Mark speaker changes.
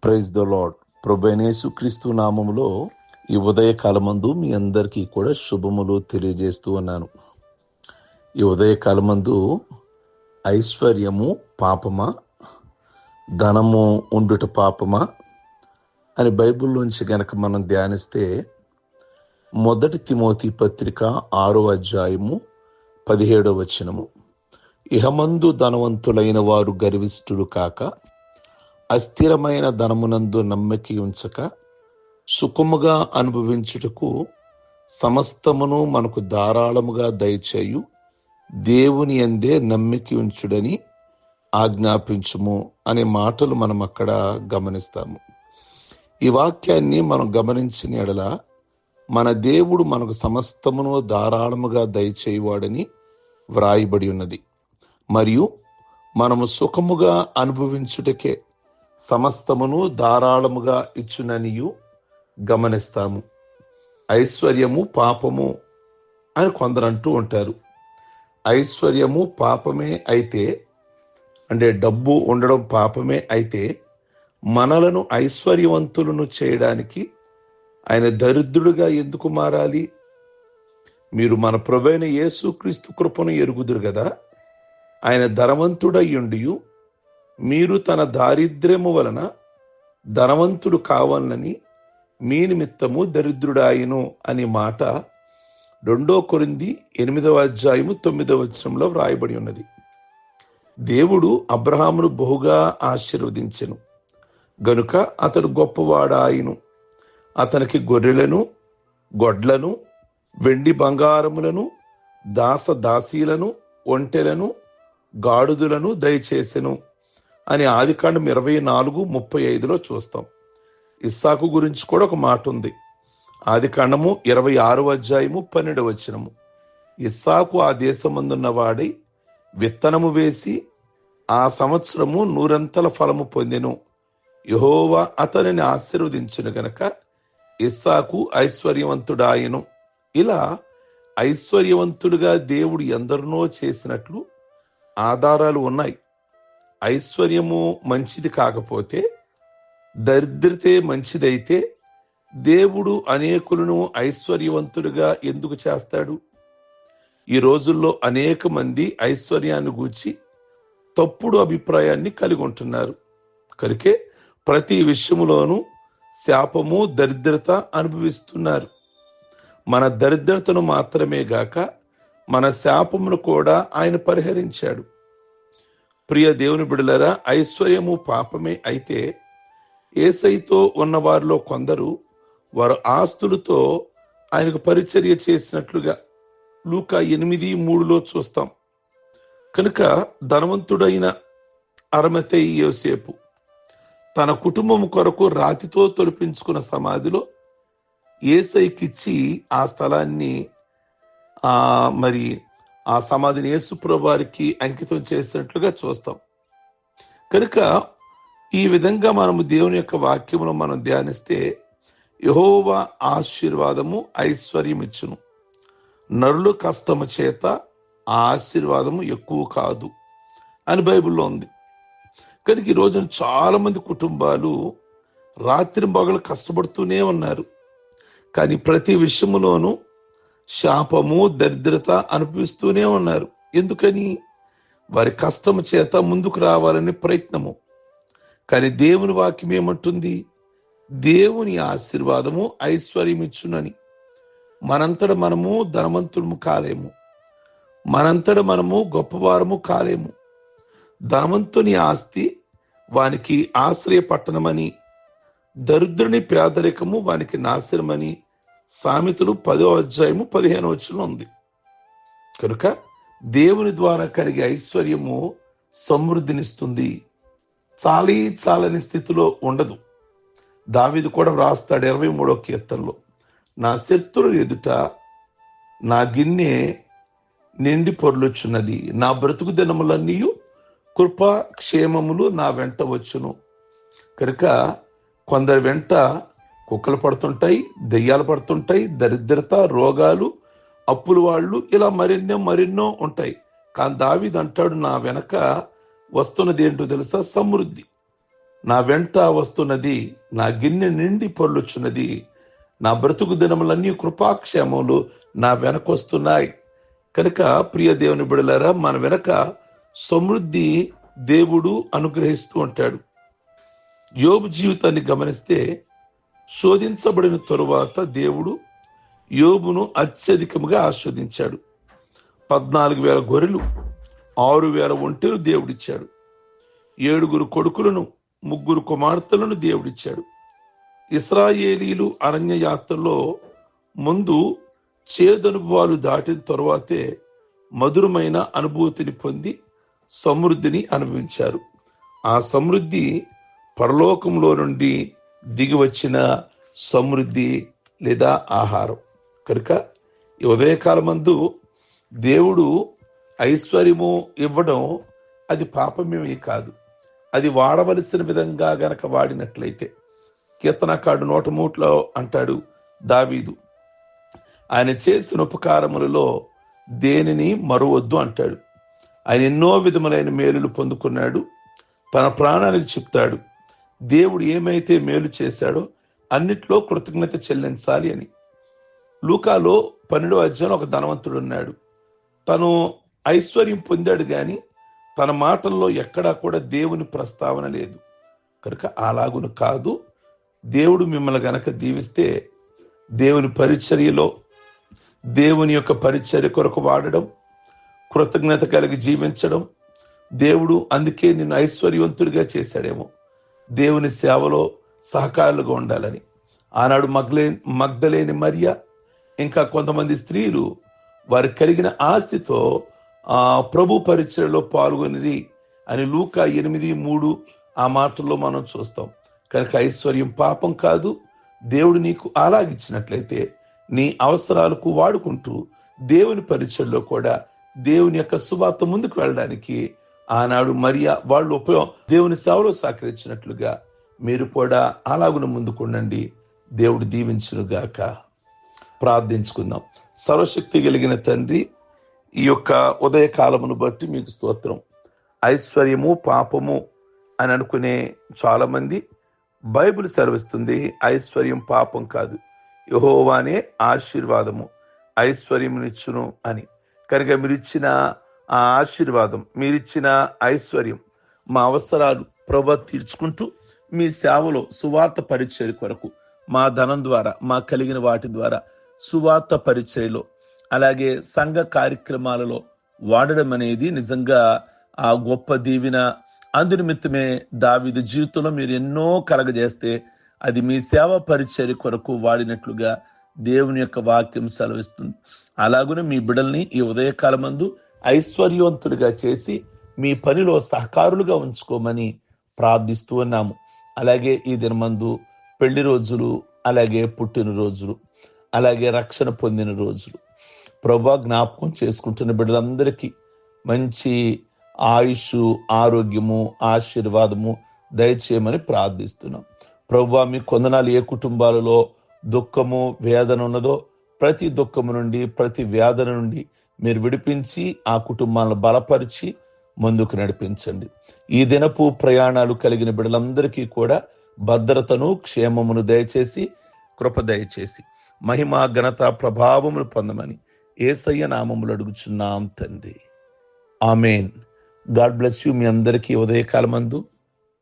Speaker 1: Praise the lord. ప్రభువైన యేసుక్రీస్తు నామములో ఈ ఉదయకాలమందు మీ అందరికీ కూడా శుభములు తెలియజేస్తూ ఉన్నాను. ఈ ఉదయకాలమందు ఐశ్వర్యము పాపమా, ధనము ఉండుట పాపమా అని బైబిల్లోంచి గనక మనం ధ్యానిస్తే, 1 తిమోతి పత్రిక 6వ అధ్యాయము 17వ వచనము, ఇహమందు ధనవంతులైన వారు గర్విష్ఠులు కాక, అస్థిరమైన ధనమునందు నమ్మిక ఉంచక, సుఖముగా అనుభవించుటకు సమస్తమును మనకు ధారాళముగా దయచేయు దేవుని యందే నమ్మిక ఉంచుడని ఆజ్ఞాపించుము అనే మాటలు మనం అక్కడ గమనిస్తాము. ఈ వాక్యాన్ని మనం గమనించిన ఎడల మన దేవుడు మనకు సమస్తమును ధారాళముగా దయచేయువాడని వ్రాయబడి ఉన్నది. మరియు మనము సుఖముగా అనుభవించుటకే సమస్తమును ధారాళముగా ఇచ్చుననియు గమనిస్తాము. ఐశ్వర్యము పాపము అని కొందరు అంటూ ఉంటారు. ఐశ్వర్యము పాపమే అయితే, అంటే డబ్బు ఉండడం పాపమే అయితే, మనలను ఐశ్వర్యవంతులను చేయడానికి ఆయన దరిద్రుడిగా ఎందుకు మారాలి? మీరు మన ప్రభువైన యేసుక్రీస్తు కృపను ఎరుగుదురు కదా. ఆయన ధనవంతుడయ్యుండియు మీరు తన దారిద్ర్యము వలన ధనవంతుడు కావాలని మీ నిమిత్తము దరిద్రుడాయను అనే మాట 2 కొరింథీ 8వ అధ్యాయము 9వ వచనంలో వ్రాయబడి ఉన్నది. దేవుడు అబ్రహామును బహుగా ఆశీర్వదించెను గనుక అతడు గొప్పవాడాయను. అతనికి గొర్రెలను, గొడ్లను, వెండి బంగారములను, దాసదాసీలను, ఒంటెలను, గాడుదులను దయచేసెను అని ఆదికాండం 24:35 చూస్తాం. ఇస్సాకు గురించి కూడా ఒక మాట ఉంది. ఆదికాండము 26వ అధ్యాయము 12వ వచనము, ఇస్సాకు ఆ దేశమందున్న వాడై విత్తనము వేసి ఆ సంవత్సరము 100 ఫలము పొందెను. యెహోవా అతనిని ఆశీర్వదించును గనక ఇస్సాకు ఐశ్వర్యవంతుడాయను. ఇలా ఐశ్వర్యవంతుడుగా దేవుడు ఎందరినో చేసినట్లు ఆధారాలు ఉన్నాయి. ఐశ్వర్యము మంచిది కాకపోతే, దరిద్రతే మంచిదైతే, దేవుడు అనేకులను ఐశ్వర్యవంతుడిగా ఎందుకు చేస్తాడు? ఈ రోజుల్లో అనేక మంది ఐశ్వర్యాన్ని గూర్చి తప్పుడు అభిప్రాయాన్ని కలిగి ఉంటున్నారు. కనుకే ప్రతి విషయములోనూ శాపము, దరిద్రత అనుభవిస్తున్నారు. మన దరిద్రతను మాత్రమే గాక మన శాపమును కూడా ఆయన పరిహరించాడు. ప్రియ దేవుని బిడ్డలారా, ఐశ్వర్యము పాపమే అయితే, యేసయ్యతో ఉన్న వారిలో కొందరు వారు ఆస్తులతో ఆయనకు పరిచర్య చేసినట్లుగా లూకా 8:3 చూస్తాం. కనుక ధనవంతుడైన అరమతయి యోసేపు తన కుటుంబం కొరకు రాతితో తొలిపించుకున్న సమాధిలో యేసయ్యకిచ్చి ఆ స్థలాన్ని ఆ సమాధిని యేసుప్రభువు వారికి అంకితం చేసినట్లుగా చూస్తాం. కనుక ఈ విధంగా మనము దేవుని యొక్క వాక్యమును మనం ధ్యానిస్తే, యెహోవా ఆశీర్వాదము ఐశ్వర్యం ఇచ్చును, నరుల కష్టము చేత ఆ ఆశీర్వాదము ఎక్కువ కాదు అని బైబిల్లో ఉంది. కనుక ఈ రోజున చాలా మంది కుటుంబాలు రాత్రి పగలు కష్టపడుతూనే ఉన్నారు. కానీ ప్రతి విషయములోనూ శాపము, దరిద్రత అనుభవిస్తూనే ఉన్నారు. ఎందుకని? వారి కష్టము చేత ముందుకు రావాలనే ప్రయత్నము. కానీ దేవుని వాక్యం ఏమంటుంది? దేవుని ఆశీర్వాదము ఐశ్వర్యం ఇచ్చునని. మనంతట మనము ధనవంతులము కాలేము, మనంతట మనము గొప్పవారము కాలేము. ధనవంతుని ఆస్తి వానికి ఆశ్రయ పట్టణమని, దరిద్రుని పేదరికము వానికి నాశనమని సామెతలు 10వ అధ్యాయము 15వ వచనం ఉంది. కనుక దేవుని ద్వారా కలిగే ఐశ్వర్యము సమృద్ధినిస్తుంది, చాలని స్థితిలో ఉండదు. దావీదు కూడా వ్రాస్తాడు 23వ కీర్తనలో, నా శత్రువుల ఎదుట నా గిన్నె నిండి పొర్లుచున్నది, నా బ్రతుకు దినములన్నీ కృపా క్షేమములు నా వెంట వచ్చును. కనుక కొందరి వెంట కుక్కలు పడుతుంటాయి, దెయ్యాలు పడుతుంటాయి, దరిద్రత, రోగాలు, అప్పులు వాళ్ళు, ఇలా మరెన్నో ఉంటాయి. కానీ దావీదు అంటాడు, నా వెనక వస్తున్నది ఏంటో తెలుసా? సమృద్ధి. నా వెంట వస్తున్నది, నా గిన్నె నిండి పొర్లుచున్నది, నా బ్రతుకు దినములన్నీ కృపాక్షేమములు నా వెనకొస్తున్నాయి. కనుక ప్రియ దేవుని బిడ్డలారా, మన వెనక సమృద్ధి దేవుడు అనుగ్రహిస్తూ ఉంటాడు. యోబు జీవితాన్ని గమనిస్తే శోధించబడిన తరువాత దేవుడు యోబును అత్యధికముగా ఆస్వాదించాడు. 14,000 గొర్రెలు, 6,000 ఒంటెలు దేవుడిచ్చాడు. 7 కొడుకులను, 3 కుమార్తెలను దేవుడిచ్చాడు. ఇశ్రాయేలీలు అరణ్య యాత్రలో ముందు చేదనుభవాలు దాటిన తరువాతే మధురమైన అనుభూతిని పొంది సమృద్ధిని అనుభవించారు. ఆ సమృద్ధి పరలోకంలో నుండి దిగి వచ్చిన సమృద్ధి లేదా ఆహారం. కనుక ఈ ఉదయకాలమందు దేవుడు ఐశ్వర్యము ఇవ్వడం అది పాపమేమీ కాదు. అది వాడవలసిన విధంగా గనక వాడినట్లయితే, కీర్తనకారుడు 103లో అంటాడు దావీదు, ఆయన చేసిన ఉపకారములలో దేనిని మరువద్దు అంటాడు. ఆయన ఎన్నో విధములైన మేలులు పొందుకున్నాడు. తన ప్రాణానికి చెప్తాడు దేవుడు ఏమైతే మేలు చేశాడో అన్నిట్లో కృతజ్ఞత చెల్లించాలి అని. లూకాలో 12వ అధ్యాయంలో ఒక ధనవంతుడు ఉన్నాడు. తను ఐశ్వర్యం పొందాడు కానీ తన మాటల్లో ఎక్కడా కూడా దేవుని ప్రస్తావన లేదు. కనుక అలాగును కాదు. దేవుడు మిమ్మల్ని గనక దీవిస్తే దేవుని పరిచర్యలో, దేవుని యొక్క పరిచర్య కొరకు వాడడం, కృతజ్ఞత కలిగి జీవించడం, దేవుడు అందుకే నిన్ను ఐశ్వర్యవంతుడిగా చేశాడేమో, దేవుని సేవలో సహకారులుగా ఉండాలని. ఆనాడు మగ్దలేని మరియ, ఇంకా కొంతమంది స్త్రీలు వారు కలిగిన ఆస్తితో ప్రభు పరిచర్యలో పాల్గొనిది అని లూకా 8:3 ఆ మాటల్లో మనం చూస్తాం. కనుక ఐశ్వర్యం పాపం కాదు. దేవుడు నీకు అలాగిచ్చినట్లయితే నీ అవసరాలకు వాడుకుంటూ దేవుని పరిచర్యలో కూడా దేవుని యొక్క సువార్త ముందుకు వెళ్ళడానికి ఆనాడు మరియా వాళ్ళు దేవుని సేవలో సహకరించినట్లుగా మీరు కూడా అలాగున ముందుకుండండి. దేవుడు దీవించునుగాక. ప్రార్థించుకుందాం. సర్వశక్తి కలిగిన తండ్రి, ఈ యొక్క ఉదయకాలమును బట్టి మీకు స్తోత్రం. ఐశ్వర్యము పాపము అని అనుకునే చాలా మంది, బైబిల్ సెలవిస్తుంది ఐశ్వర్యం పాపం కాదు, యెహోవానే ఆశీర్వాదము ఐశ్వర్యమునిచ్చును అని. కనుక మీరిచ్చిన ఆ ఆశీర్వాదం, మీరిచ్చిన ఐశ్వర్యం, మా అవసరాలు ప్రభువా తీర్చుకుంటూ మీ సేవలో సువార్త పరిచర్య కొరకు మా ధనం ద్వారా, మా కలిగిన వాటి ద్వారా సువార్త పరిచర్యలో, అలాగే సంఘ కార్యక్రమాలలో వాడడం అనేది నిజంగా ఆ గొప్ప దీవెన. అందునిమిత్తమే దావీదు జీవితంలో మీరు ఎన్నో కలగజేస్తే అది మీ సేవ పరిచర్య కొరకు వాడినట్లుగా దేవుని యొక్క వాక్యం సెలవిస్తుంది. అలాగునే మీ బిడ్డల్ని ఈ ఉదయకాలమందు ఐశ్వర్యవంతులుగా చేసి మీ పనిలో సహకారులుగా ఉంచుకోమని ప్రార్థిస్తూ ఉన్నాము. అలాగే ఈ దినమందు పెళ్లి రోజులు, అలాగే పుట్టినరోజులు, అలాగే రక్షణ పొందిన రోజులు ప్రభువా జ్ఞాపకం చేసుకుంటున్న బిడ్డలందరికీ మంచి ఆయుష్, ఆరోగ్యము, ఆశీర్వాదము దయచేయమని ప్రార్థిస్తున్నాం. ప్రభువా మీ కొందనాలు. ఏ కుటుంబాలలో దుఃఖము, వేదన ఉన్నదో ప్రతి దుఃఖము నుండి, ప్రతి వేదన నుండి మీరు విడిపించి ఆ కుటుంబాలను బలపరిచి ముందుకు నడిపించండి. ఈ దినపు ప్రయాణాలు కలిగిన బిడ్డలందరికీ కూడా భద్రతను, క్షేమమును దయచేసి, కృప దయచేసి మహిమ, ఘనత, ప్రభావమును పొందమని యేసయ్య నామములో అడుగుచున్నాం తండ్రి. ఆమేన్. God bless you. మీ అందరికీ ఉదయకాలమందు